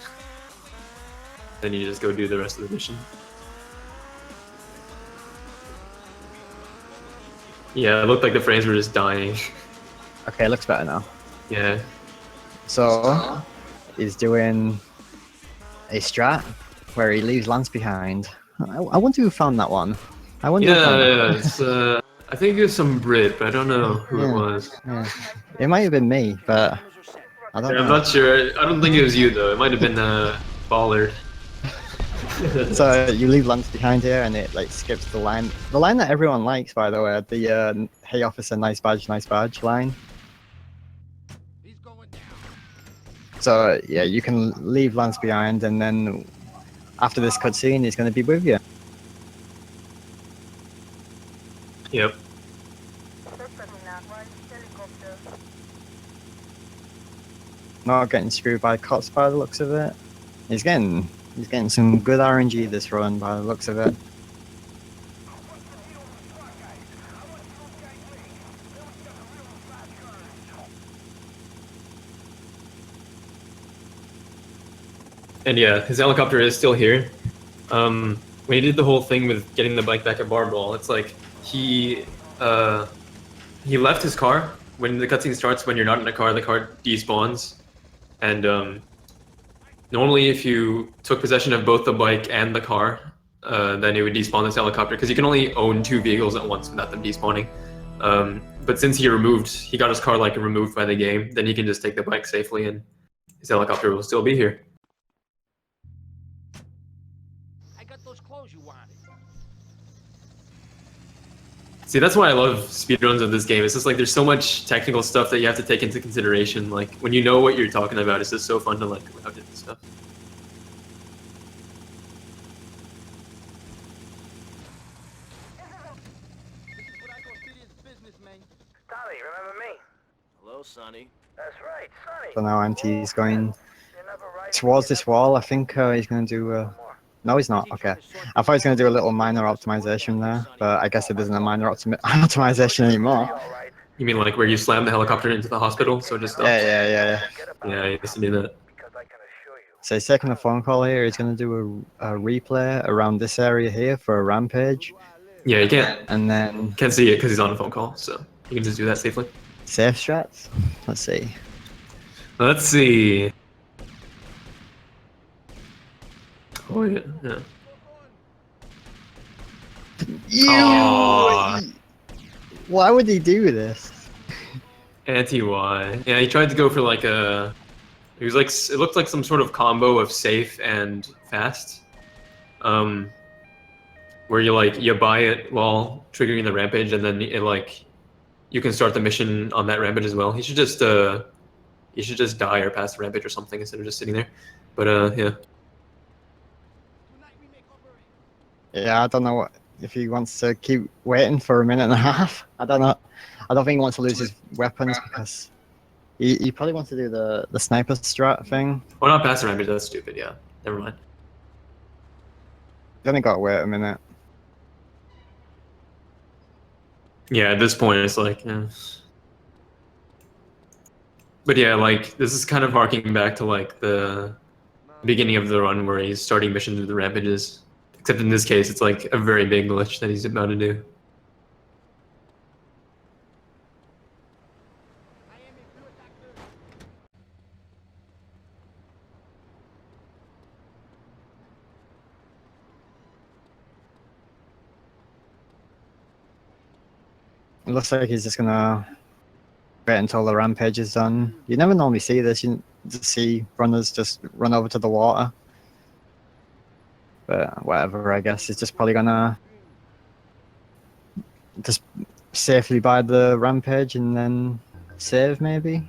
Then you just go do the rest of the mission. Yeah, it looked like the frames were just dying. Okay, it looks better now. Yeah. So, he's doing a strat where he leaves Lance behind. I wonder who found that one. I wonder. Yeah, it's, I think it was some Brit, but I don't know who it was. Yeah. It might have been me, but I don't know. I'm not sure. I don't think it was you though. It might have been Ballard. So you leave Lance behind here, and it like skips the line that everyone likes, by the way. The "Hey officer, nice badge" line. So yeah, you can leave Lance behind, and then after this cutscene, he's going to be with you. Yep. not getting screwed by cops by the looks of it. He's getting some good RNG this run by the looks of it. And yeah, his helicopter is still here. When he did the whole thing with getting the bike back at Barball, it's like he left his car. When the cutscene starts, when you're not in a car, the car despawns. And normally if you took possession of both the bike and the car, then it would despawn this helicopter, because you can only own 2 vehicles at once without them despawning. But since he got his car like removed by the game, then he can just take the bike safely and his helicopter will still be here. I got those clothes you wanted. See, that's why I love speedruns of this game. It's just like there's so much technical stuff that you have to take into consideration. Like when you know what you're talking about, it's just so fun to like route into stuff. Tommy, remember me? Hello, Sonny. That's right, Sonny. So now MT's going You're never right. towards this wall. I think he's going to do... No, he's not. Okay. I thought he was going to do a little minor optimization there, but I guess it isn't a minor optimization anymore. You mean like where you slam the helicopter into the hospital, so it just stops? Yeah. Yeah, I used to do that. So he's taking a phone call here. He's going to do a replay around this area here for a rampage. Yeah, you can't And then... Can't see it because he's on a phone call, so you can just do that safely. Safe strats? Let's see. Let's see. Oh yeah. Aw. Why would he do this? Anti-Y. Yeah, he tried to go for like a... It was like, it looked like some sort of combo of safe and fast. Where you buy it while triggering the rampage, and then it like you can start the mission on that rampage as well. He should just die or pass the rampage or something instead of just sitting there. But yeah. Yeah, I don't know if he wants to keep waiting for a minute and a half. I don't know. I don't think he wants to lose his weapons because he probably wants to do the sniper strat thing. Oh, not pass the rampage. That's stupid. Yeah, never mind. Then he got to wait a minute. Yeah, at this point it's like, yeah. But yeah, like this is kind of harking back to like the beginning of the run where he's starting missions with the rampages. Except in this case, it's like a very big glitch that he's about to do. It looks like he's just gonna wait until the rampage is done. You never normally see this. You just see runners just run over to the water. But whatever, I guess he's just probably gonna just safely buy the rampage and then save maybe.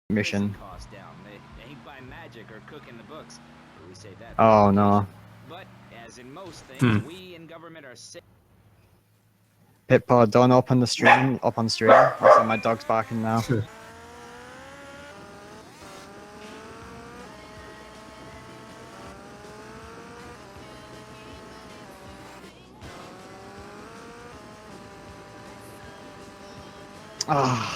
Mission. Oh no. Pitpod, don't open the stream up on stream. Also, my dog's barking now. Ah.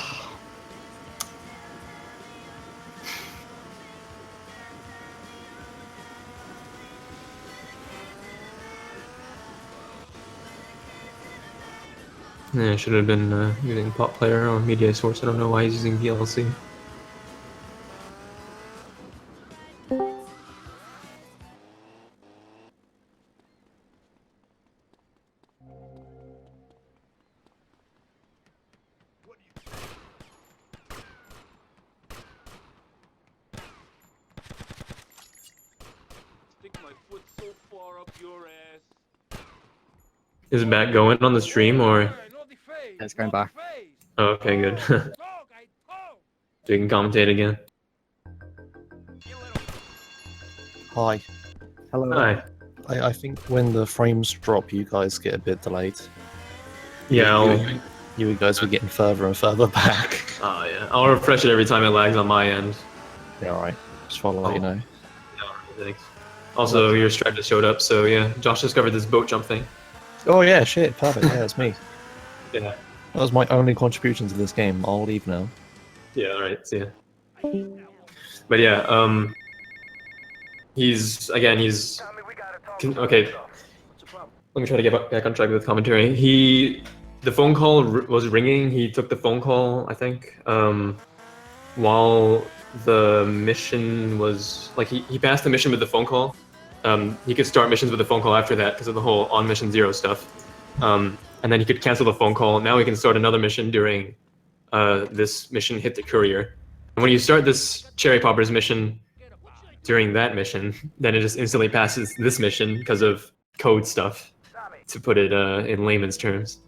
Yeah, should have been using Pop Player or Media Source. I don't know why he's using VLC. Stick my foot so far up your ass. Is Matt going on the stream or? Not the face. It's going not back. the face. Oh, okay, good. Dog, I told. So you can commentate again. Hi. Hello. Hi. I think when the frames drop, you guys get a bit delayed. Yeah, You guys were getting further and further back. Oh yeah, I'll refresh it every time it lags on my end. Yeah, alright. Just follow let you know. Thanks. Also, your strat just showed up, so yeah, Josh discovered this boat jump thing. Oh yeah, shit, perfect. Yeah, it's me. Yeah. That was my only contribution to this game. I'll leave now. Yeah, alright, see ya. But yeah, he's okay. Let me try to get back on track with commentary. The phone call was ringing. He took the phone call, I think, while the mission was like he passed the mission with the phone call. He could start missions with the phone call after that because of the whole on mission 0 stuff. And then he could cancel the phone call. Now he can start another mission during this mission, hit the courier. And when you start this Cherry Poppers mission during that mission, then it just instantly passes this mission because of code stuff, to put it in layman's terms.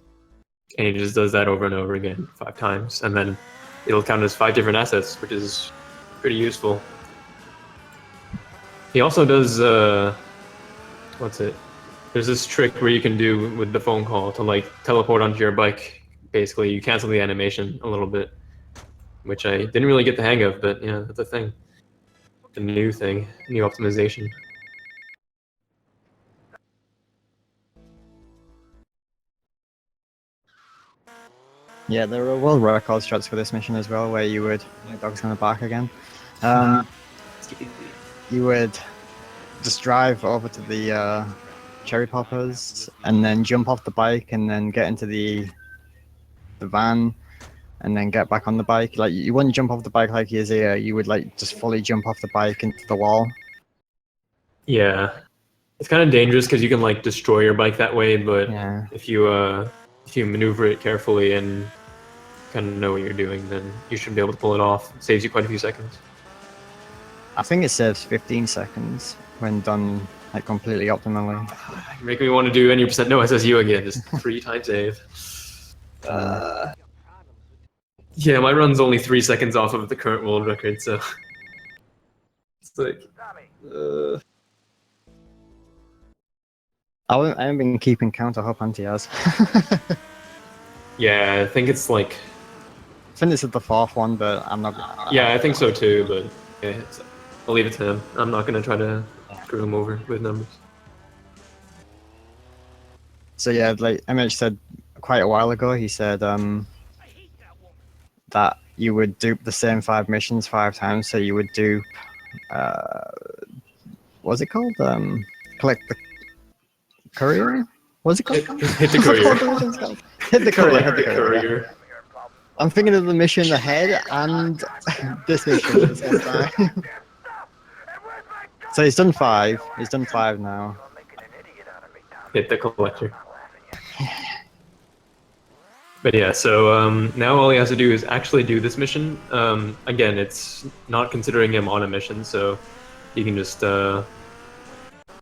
And he just does that over and over again 5 times, and then it'll count as 5 different assets, which is pretty useful. He also does what's it? There's this trick where you can do with the phone call to like teleport onto your bike. Basically, you cancel the animation a little bit, which I didn't really get the hang of, but yeah, that's a thing. The new thing, new optimization. Yeah, there are world record strats for this mission as well, where you would... My dog's gonna bark again. You would just drive over to the Cherry Poppers, and then jump off the bike, and then get into the van, and then get back on the bike. Like, you wouldn't jump off the bike like he is here, you would like just fully jump off the bike into the wall. Yeah, it's kind of dangerous because you can like destroy your bike that way, but Yeah. if you maneuver it carefully and kind of know what you're doing, then you should be able to pull it off. It saves you quite a few seconds. I think it saves 15 seconds when done like completely optimally. You make me want to do any percent. No, it says you again, just 3 times save. Yeah, my run's only 3 seconds off of the current world record, so it's like. I haven't been keeping count. I hope Auntie has. Yeah, I think it's like. I think this is the 4th one, but I'm not. Yeah, I think so too, but yeah, I'll leave it to him. I'm not gonna try to screw him over with numbers. So yeah, like MH said quite a while ago, he said that you would dupe the same 5 missions 5 times. So you would dupe, what's it called? Collect the courier? What's it called? Hit the courier. Hit the courier. Hit the Courier. courier. I'm thinking of the mission ahead and this mission at the same time. So he's done 5. He's done 5 now. Hit the collector. But yeah, so now all he has to do is actually do this mission. Again, it's not considering him on a mission, so you can just you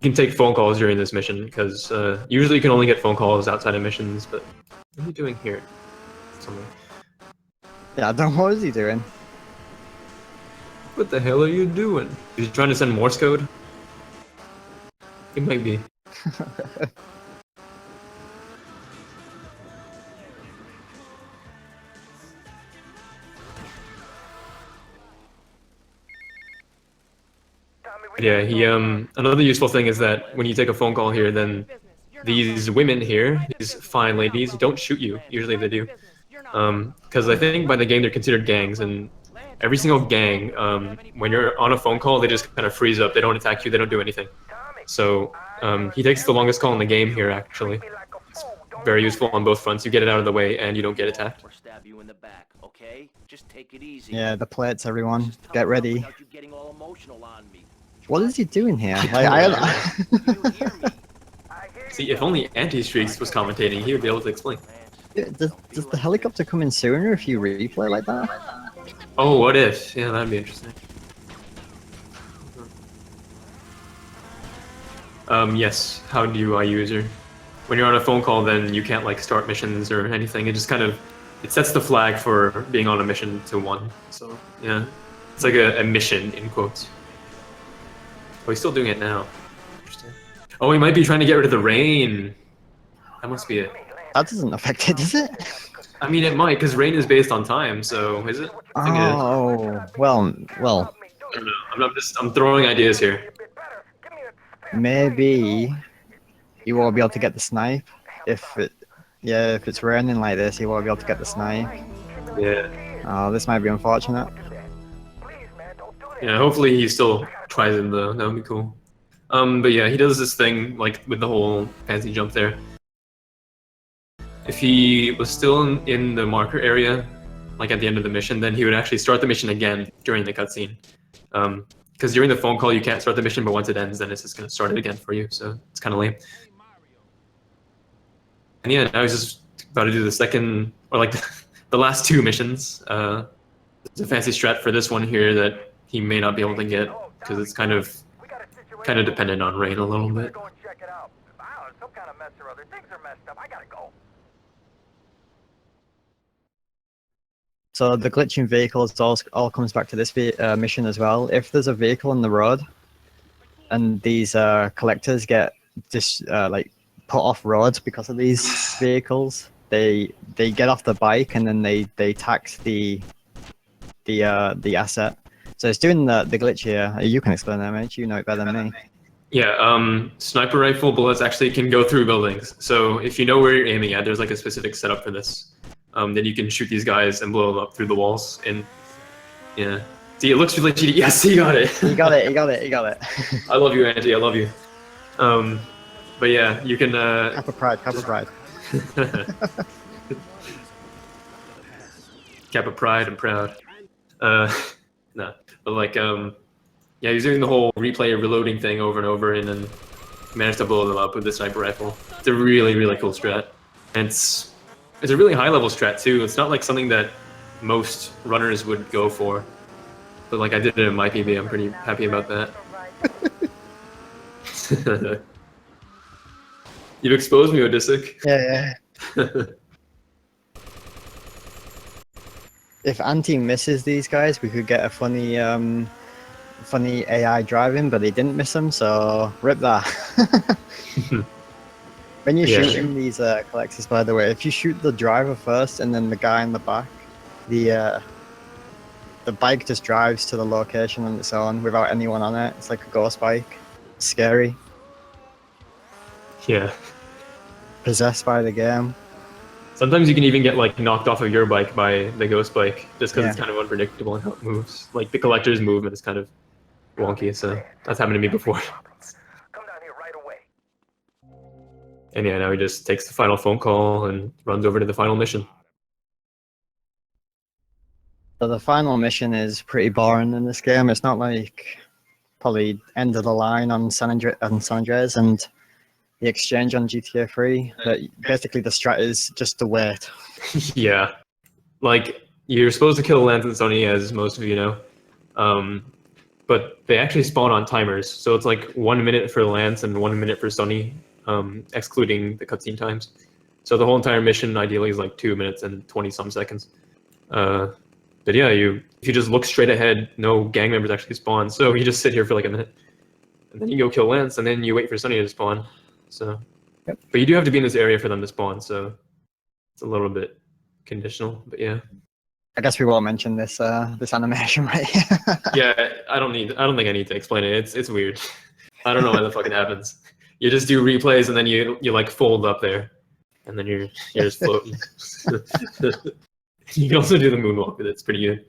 can take phone calls during this mission, because usually you can only get phone calls outside of missions. But what are you doing here? Somewhere. Yeah, I don't know, what is he doing? What the hell are you doing? Is he trying to send Morse code? It might be. Yeah, he another useful thing is that when you take a phone call here, then these women here, these fine ladies, don't shoot you. Usually they do. Because I think by the game they're considered gangs, and every single gang, when you're on a phone call, they just kind of freeze up. They don't attack you. They don't do anything. So he takes the longest call in the game here, actually. It's very useful on both fronts. You get it out of the way, and you don't get attacked. Or stab you in the back, okay? Just take it easy. Yeah, the plates, everyone. Get ready. Without you getting all emotional on me. What is he doing here? Like, See, if only Anti-Streaks was commentating, he would be able to explain. does the helicopter come in sooner if you replay like that? Oh, what if? Yeah, that'd be interesting. Yes. How do I user? When you're on a phone call, then you can't like start missions or anything. It just kind of it sets the flag for being on a mission to 1. So yeah, it's like a mission in quotes. Oh, he's still doing it now. Interesting. Oh, he might be trying to get rid of the rain. That must be it. That doesn't affect it, does it? I mean, it might, because rain is based on time, so is it? I think it is. Oh, well, I don't know. I'm throwing ideas here. maybe you won't be able to get the snipe if if it's raining like this, you won't be able to get the snipe. Yeah. Oh, this might be unfortunate. Yeah, hopefully he still tries it though. That would be cool. But yeah, he does this thing like with the whole fancy jump there. If he was still in the marker area, like at the end of the mission, then he would actually start the mission again during the cutscene. Because during the phone call you can't start the mission, but once it ends, then it's just gonna start it again for you. So it's kind of lame. And yeah, now he's just about to do the second, or like the last 2 missions. There's a fancy strat for this one here that he may not be able to get because it's kind of dependent on rain a little bit. So the glitching vehicles all comes back to this mission as well. If there's a vehicle on the road, and these collectors get just like put off roads because of these vehicles, they get off the bike and then they tax the asset. So it's doing the glitch here. You can explain that, mate. You know it better than me. Yeah, sniper rifle bullets actually can go through buildings. So if you know where you're aiming at, there's like a specific setup for this. Then you can shoot these guys and blow them up through the walls. And yeah, see, it looks really cheaty. Yes, he got it. He got it. He got it. He got it. I love you, Angie. I love you. But yeah, you can. Kappa pride. Kappa pride. Kappa pride and proud. No, but like yeah, he's doing the whole replay reloading thing over and over, and then managed to blow them up with the sniper rifle. It's a really, really cool strat, and it's a really high level strat too. It's not like something that most runners would go for, but like I did it in my PB. I'm pretty happy about that. You've exposed me, Odysseus. Yeah. If Anti misses these guys, we could get a funny AI driving, but he didn't miss them, so rip that. When you're shooting these collectors, by the way, if you shoot the driver first and then the guy in the back, the bike just drives to the location on its own without anyone on it. It's like a ghost bike. It's scary. Yeah. Possessed by the game. Sometimes you can even get like knocked off of your bike by the ghost bike just because it's kind of unpredictable in how it moves. Like the collector's movement is kind of wonky, so that's happened to me before. Come down here right away. And yeah, now he just takes the final phone call and runs over to the final mission. So the final mission is pretty boring in this game. It's not like probably end of the line on San Andreas and the exchange on GTA 3. But basically the strat is just to wait. Yeah. Like, you're supposed to kill Lance and Sonny, as most of you know. But they actually spawn on timers. So it's like 1 minute for Lance and 1 minute for Sonny, excluding the cutscene times. So the whole entire mission ideally is like 2 minutes and 20-some seconds. But yeah, if you just look straight ahead, no gang members actually spawn. So you just sit here for like a minute. And then you go kill Lance, and then you wait for Sonny to spawn. So, but you do have to be in this area for them to spawn, so it's a little bit conditional, but yeah. I guess we won't mention this this animation, right? Yeah, I don't think I need to explain it. It's weird. I don't know how the fuck it happens. You just do replays and then you like fold up there, and then you're just floating. You can also do the moonwalk with it. It's pretty good.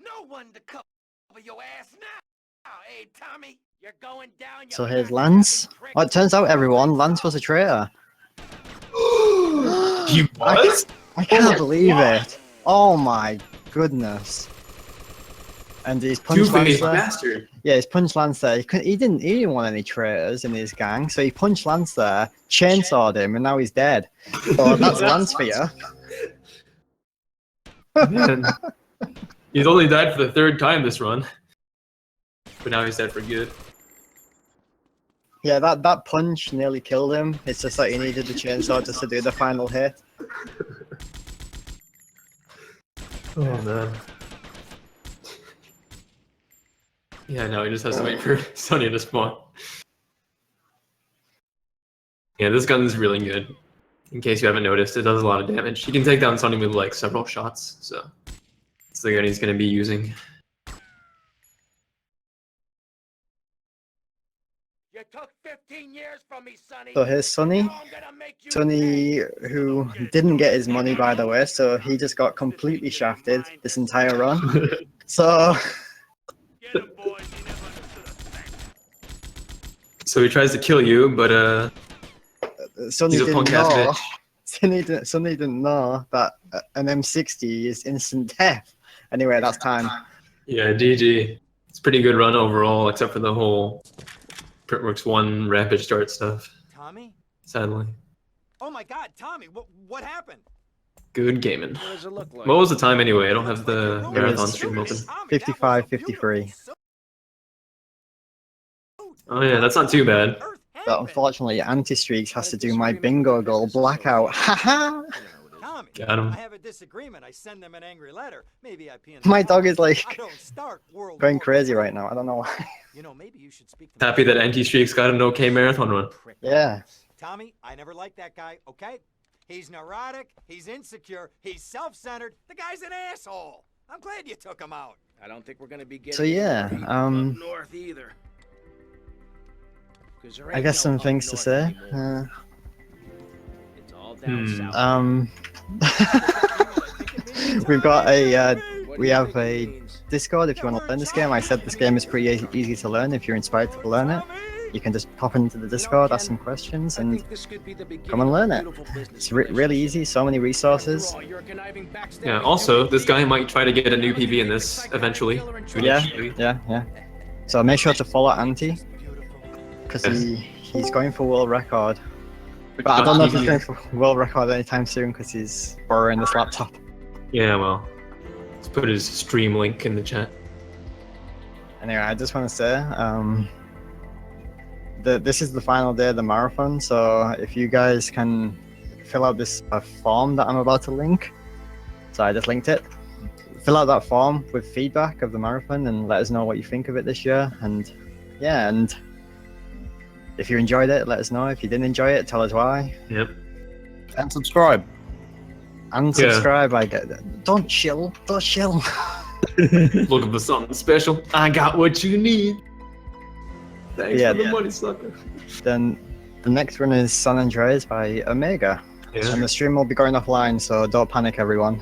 No one to cover your ass now. Hey, Tommy, you're going down. So here's Lance. Oh, it turns out everyone, Lance was a traitor. He was? I can't believe it. Oh my goodness. And he's punched Lance there. Bastard. Yeah, he's punched Lance there. He didn't want any traitors in his gang, so he punched Lance there, chainsawed him, and now he's dead. So that's Lance for you. Man. He's only died for the 3rd time this run. but now he's dead for good. Yeah, that punch nearly killed him. It's just like he needed the chainsaw just to do the final hit. Oh man. Yeah, no, he just has to wait for Sonny to spawn. Yeah, this gun is really good. In case you haven't noticed, it does a lot of damage. He can take down Sonny with like several shots, so it's the gun he's going to be using. You took 15 years from me, Sonny. So here's Sonny. Now I'm gonna make you Sonny, who didn't get his money, by the way, so he just got completely shafted this entire run. So, Get him, boys. He never understood a thing. So he tries to kill you, but Sonny he's a didn't punk-ass know. bitch. Sonny didn't know that an M60 is instant death. Anyway, that's time. Yeah, GG. It's a pretty good run overall, except for the whole Printworks 1 Rampage start stuff, Tommy? sadly. Oh my god, Tommy, what happened? Good gaming. What does it look like? What was the time anyway? I don't have the It marathon was stream open. 55-53. Oh yeah, that's not too bad. But unfortunately, Anti-Streaks has to do my bingo goal blackout. Haha! Tommy, Got him. I have a disagreement. I send them an angry letter. Maybe I pee in My the dog box. is like I don't start World going War crazy II. right now. I don't know why. You know, maybe you should speak to Happy that Anti-Streaks got an okay marathon run. Yeah. Tommy, I never liked that guy, okay? He's neurotic, he's insecure, he's self-centered. The guy's an asshole. I'm glad you took him out. I don't think we're gonna be getting So yeah, up north either. 'Cause there I ain't guess no some up things to north say. anymore. It's all down south. We've got a What we do you have think it a means? Discord if you want to learn this game. I said this game is pretty easy to learn. If you're inspired to learn it, you can just pop into the Discord, ask some questions, I and think this could be the beginning come and learn of a it. beautiful business It's really easy. So many resources. After all, you're a conniving, backstabbing, Yeah, also, this guy might try to get a new PB in this eventually. Yeah. So make sure to follow Anti, because he's going for world record. But I don't know if he's going for world record anytime soon because he's borrowing this laptop. Yeah, well, let's put his stream link in the chat. Anyway, I just want to say, this is the final day of the marathon, so if you guys can fill out this form that I'm about to link. So I just linked it. Fill out that form with feedback of the marathon and let us know what you think of it this year. And yeah, and if you enjoyed it, let us know. If you didn't enjoy it, tell us why. Yep. And subscribe. And subscribe. I get that. Don't chill. Looking for something special? I got what you need. Thanks Yeah. for the money, sucker. Then the next one is San Andreas by Omega. Yeah. And the stream will be going offline, so don't panic, everyone.